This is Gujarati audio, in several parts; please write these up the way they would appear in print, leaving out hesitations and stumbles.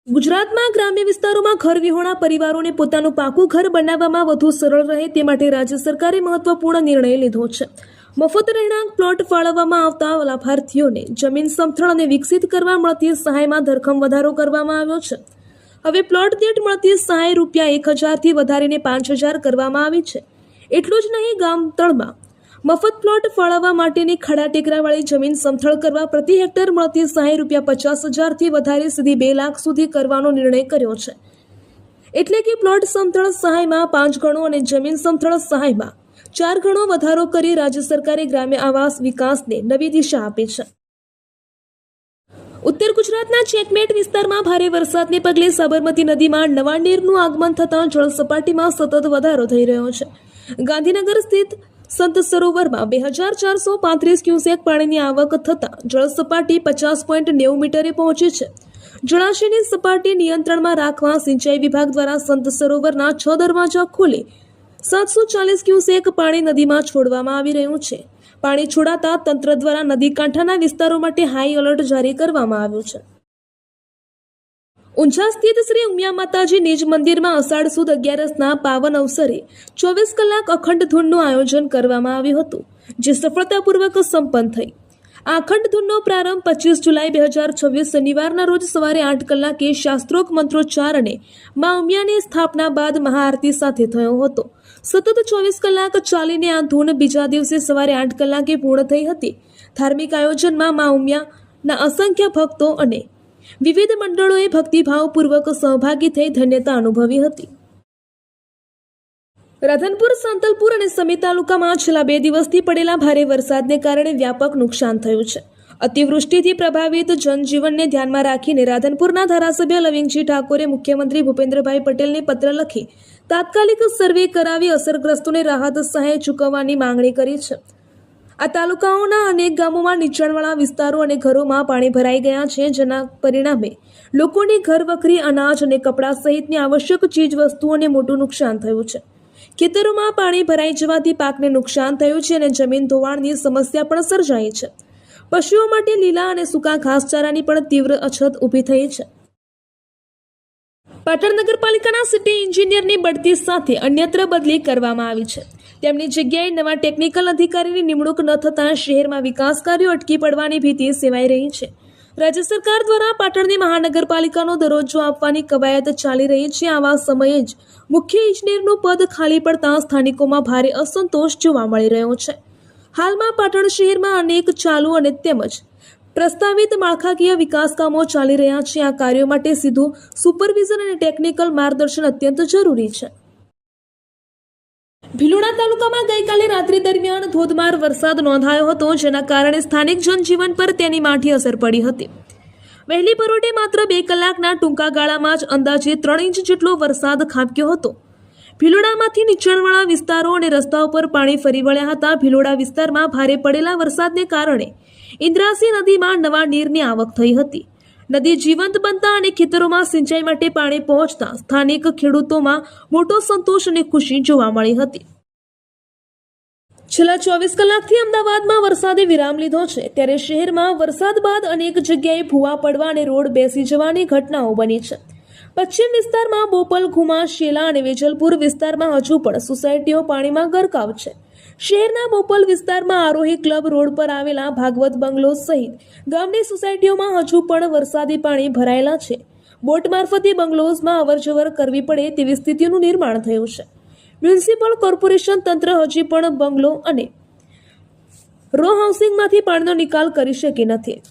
ગુજરાતમાં ગ્રામ્ય વિસ્તારોમાં ઘર વિહોણા પરિવારોને પોતાનું પાકું ઘર બનાવવામાં વધુ સરળ રહે તે માટે રાજ્ય સરકારે મહત્વપૂર્ણ નિર્ણય લીધો છે। મફત રહેણાંક પ્લોટ ફાળવવામાં આવતા લાભાર્થીઓને જમીન સમથળ અને વિકસિત કરવા મળતી સહાયમાં ધરખમ વધારો કરવામાં આવ્યો છે। હવે પ્લોટ દીઠ મળતી સહાય ₹1,000થી વધારીને 5,000 કરવામાં આવી છે। એટલું જ નહીં, ગામ તળમાં મફત પ્લોટ ફાળવવા માટેની ખડા ટેકરાવાળી જમીન સમથળ કરવા પ્રતિ હેક્ટર મળતી સહાય ₹50,000થી વધારી સીધી 2 લાખ સુધી કરવાનો નિર્ણય કર્યો છે। એટલે કે પ્લોટ સમથળ સહાયમાં 5 ગણો અને જમીન સમથળ સહાયમાં 4 ગણો વધારો કરી રાજ્ય સરકારે ગ્રામ્ય આવાસ વિકાસને નવી દિશા આપી છે। ઉત્તર ગુજરાતના ચેકમેટ વિસ્તારમાં ભારે વરસાદને પગલે સાબરમતી નદીમાં નવા નીરનું આગમન થતાં જળસપાટીમાં સતત વધારો થઈ રહ્યો છે। ગાંધીનગર સ્થિત સંત સરોવરમાં 2,435 ક્યુસેક પાણીની આવક થતાં જળસપાટી 50.90 મીટરે પહોંચી છે। જળાશયની સપાટી નિયંત્રણમાં રાખવા સિંચાઈ વિભાગ દ્વારા સંત સરોવરના 6 દરવાજા ખોલી 740 ક્યુસેક પાણી નદીમાં છોડવામાં આવી રહ્યું છે। પાણી છોડાતા તંત્ર દ્વારા નદી કાંઠાના વિસ્તારો માટે હાઈ એલર્ટ જારી કરવામાં આવ્યું છે। ઊંઝા સ્થિત શ્રી ઉમિયા માતાજી નિજ મંદિરમાં અષાઢ સુદ 11ના પાવન અવસરે 24 કલાક અખંડ ધૂનનું આયોજન કરવામાં આવ્યું હતું, જે સફળતાપૂર્વક સંપન્ન થઈ। આ અખંડ ધૂનનો પ્રારંભ 25 જુલાઈ 2026 શનિવારના રોજ સવારે 8 કલાકે શાસ્ત્રોક્ત મંત્રોચ્ચાર અને મા ઉમિયાની સ્થાપના બાદ મહાઆરતી સાથે થયો હતો। સતત 24 કલાક ચાલીને આ ધૂન બીજા દિવસે સવારે 8 કલાકે પૂર્ણ થઈ હતી। ધાર્મિક આયોજનમાં મા ઉમિયાના અસંખ્ય ભક્તો અને વિવિધ મંડળોએ ભક્તિભાવપૂર્વક સહભાગી થઈ ધન્યતા અનુભવી હતી। રાધનપુર, સાંતલપુર અને સમી તાલુકામાં છેલ્લા 2 દિવસથી પડેલા ભારે વરસાદને કારણે વ્યાપક નુકસાન થયું છે। અતિવૃષ્ટિથી પ્રભાવિત જનજીવનને ધ્યાનમાં રાખીને રાધનપુરના ધારાસભ્ય લવિંગજી ઠાકોરે મુખ્યમંત્રી ભૂપેન્દ્રભાઈ પટેલને પત્ર લખી તાત્કાલિક સર્વે કરાવી અસરગ્રસ્તોને રાહત સહાય ચૂકવવાની માંગણી કરી છે। આ તાલુકાઓના અનેક ગામોમાં નીચાણવાળા વિસ્તારો અને ઘરોમાં પાણી ભરાઈ ગયા છે, જેના પરિણામે લોકોની ઘર વખરી, અનાજ અને કપડાં સહિતની આવશ્યક ચીજ વસ્તુઓને મોટું નુકસાન થયું છે। ખેતરોમાં પાણી ભરાઈ જવાથી પાકને નુકસાન થયું છે અને જમીન ધોવાણની સમસ્યા પણ સર્જાઈ છે। પશુઓ માટે લીલા અને સૂકા ઘાસચારાની પણ તીવ્ર અછત ઊભી થઈ છે। પાટણ નગરપાલિકાના સિટી એન્જિનિયરની બઢતી સાથે અન્યત્ર બદલી કરવામાં આવી છે। તેમની જગ્યાએ નવા ટેકનિકલ અધિકારીની નિમણૂક ન થતાં શહેરમાં વિકાસ કાર્યો અટકી પડવાની ભીતિ સેવાઈ રહી છે। રાજ્ય સરકાર દ્વારા પાટણની મહાનગરપાલિકાનો દરજ્જો આપવાની કવાયત ચાલી રહી છે। આવા સમયે જ મુખ્ય ઇજનેરનું પદ ખાલી પડતા સ્થાનિકોમાં ભારે અસંતોષ જોવા મળી રહ્યો છે। હાલમાં પાટણ શહેરમાં અનેક ચાલુ અને તેમજ પ્રસ્તાવિત માળખાકીય વિકાસ કામો ચાલી રહ્યા છે। આ કાર્યો માટે સીધું સુપરવિઝન અને ટેકનિકલ માર્ગદર્શન અત્યંત જરૂરી છે। ભિલોડા તાલુકામાં ગઈકાલે રાત્રિ દરમિયાન ધોધમાર વરસાદ નોંધાયો હતો, જેના કારણે સ્થાનિક જનજીવન પર તેની માઠી અસર પડી હતી। વહેલી પરોઢે માત્ર 2 કલાકના ટૂંકા ગાળામાં જ અંદાજે 3 ઇંચ જેટલો વરસાદ ખાબક્યો હતો। ભિલોડામાંથી નીચાણવાળા વિસ્તારો અને રસ્તાઓ પર પાણી ફરી વળ્યા હતા। ભિલોડા વિસ્તારમાં ભારે પડેલા વરસાદને કારણે ઇન્દ્રાસી નદીમાં નવા નીરની આવક થઈ હતી। નદી જીવંત બનતા અને ખેતરોમાં સિંચાઈ માટે પાણી પહોંચતા સ્થાનિક ખેડૂતોમાં મોટો સંતોષ અને ખુશી જોવા મળી હતી। છેલ્લા 24 કલાકથી અમદાવાદમાં વરસાદે વિરામ લીધો છે, ત્યારે શહેરમાં વરસાદ બાદ અનેક જગ્યાએ ભૂવા પડવા અને રોડ બેસી જવાની ઘટનાઓ બની છે। પશ્ચિમ વિસ્તારમાં બોપલ, ઘુમા, શેલા અને વેજલપુર વિસ્તારમાં હજુ પણ સોસાયટીઓ પાણીમાં ગરકાવ છે। શહેરના બોપલ વિસ્તારમાં આરોહી ક્લબ રોડ પર આવેલા ભાગવત બંગલો સહિત ગામની સોસાયટીઓમાં હજુ પણ વરસાદી પાણી ભરાયેલા છે। બોટ મારફતે બંગલોઝમાં અવરજવર કરવી પડે તેવી સ્થિતિનું નિર્માણ થયું છે। મ્યુનિસિપલ કોર્પોરેશન તંત્ર હજી પણ બંગલો અને રો હાઉસિંગમાંથી પાણીનો નિકાલ કરી શકી નથી।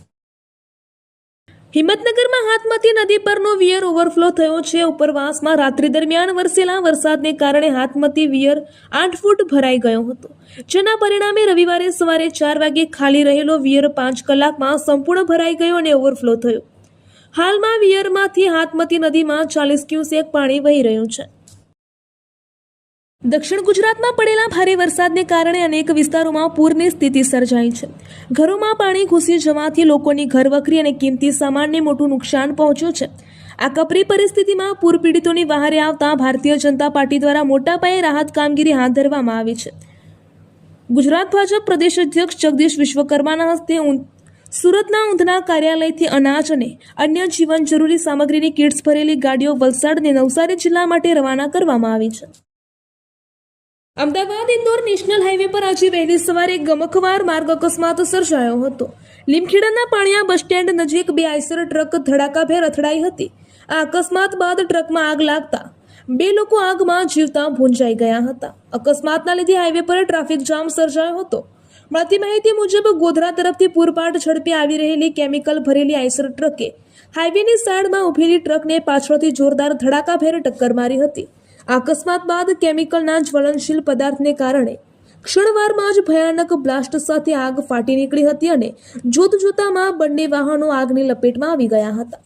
હિંમતનગરમાં હાથમતી નદી પરનો વિયર ઓવરફ્લો થયો છે। ઉપરવાસમાં રાત્રિ દરમિયાન વરસેલા વરસાદને કારણે હાથમતી વિયર 8 ફૂટ ભરાઈ ગયો હતો, જેના પરિણામે રવિવારે સવારે 4 વાગે ખાલી રહેલો વિયર 5 કલાકમાં સંપૂર્ણ ભરાઈ ગયો અને ઓવરફ્લો થયો। હાલમાં વિયરમાંથી હાથમતી નદીમાં 40 ક્યુસેક પાણી વહી રહ્યું છે। દક્ષિણ ગુજરાતમાં પડેલા ભારે વરસાદને કારણે અનેક વિસ્તારોમાં પૂરની સ્થિતિ સર્જાઈ છે। ઘરોમાં પાણી ઘૂસી જવાથી લોકોની ઘરવખરી અને કિંમતી સામાનને મોટું નુકસાન પહોંચ્યું છે। આ કપરી પરિસ્થિતિમાં પૂર પીડિતોની વહારે આવતા ભારતીય જનતા પાર્ટી દ્વારા મોટા પાયે રાહત કામગીરી હાથ ધરવામાં આવી છે। ગુજરાત ભાજપ પ્રદેશ અધ્યક્ષ જગદીશ વિશ્વકર્માના હસ્તે સુરતના ઊંધના કાર્યાલયથી અનાજ અને અન્ય જીવન જરૂરી સામગ્રીની કિટ્સ ભરેલી ગાડીઓ વલસાડ અને નવસારી જિલ્લા માટે રવાના કરવામાં આવી છે. અમદાવાદ ઇન્દોર નેશનલ હાઈવે પર આજે વહેલી સવારે એક ગમખ્વાર માર્ગ અકસ્માત સર્જાયો હતો. લીમખેડાના પાણિયા બસ સ્ટેન્ડ નજીક બે આઈસર ટ્રક ધડાકાભેર અથડાઈ હતી. આ અકસ્માત બાદ ટ્રકમાં આગ લાગતા બે લોકો આગમાં જીવતા ભૂંજાઈ ગયા હતા. અકસ્માતના લીધે હાઈવે પર ટ્રાફિક જામ સર્જાયો હતો. મળતી માહિતી મુજબ ગોધરા તરફથી પૂરપાટ ઝડપે આવી રહેલી કેમિકલ ભરેલી આઈસર ટ્રકે હાઈવેની સાઈડમાં ઉભેલી ટ્રકને પાછળથી જોરદાર ધડાકાભેર ટક્કર મારી હતી. અકસ્માત બાદ કેમિકલના જ્વલનશીલ પદાર્થને કારણે ક્ષણવારમાં જ ભયાનક બ્લાસ્ટ સાથે આગ ફાટી નીકળી હતી અને જોતજોતામાં બંને વાહનો આગની લપેટમાં આવી ગયા હતા.